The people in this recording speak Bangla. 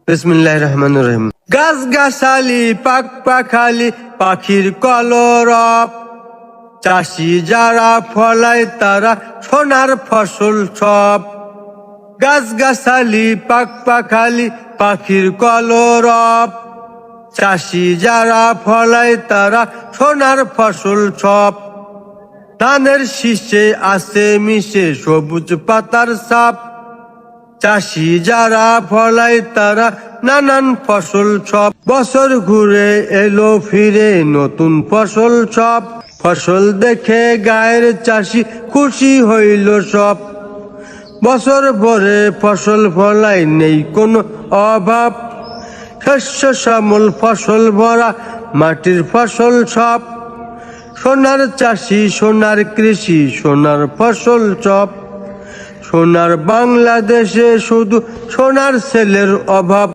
বিসমিল্লাহির রহমানির রহিম। গাছ গাছালি পাক পাখালি পাখির কলরব, চাষি যারা ফলায় তারা সোনার ফসল সব। গাছ গাছালি পাক পাখালি পাখির কলরব, চাষি যারা ফলায় তারা সোনার ফসল সব। ধানের শীষে আছে মিশে সবুজ পাতার ছাপ, চাষি যারা ফলায় তারা নানান ফসল সব। বছর ঘুরে এলো ফিরে নতুন ফসল সব, ফসল দেখে গায়ের চাষি খুশি হইল সব। বছর ভরে ফসল ফলায় নেই কোনো অভাব, শস্য শ্যামল ফসল ভরা মাটির ফসল সব। সোনার চাষি সোনার কৃষি সোনার ফসল সব। সোনার বাংলাদেশে শুধু সোনার ছেলের অভাব।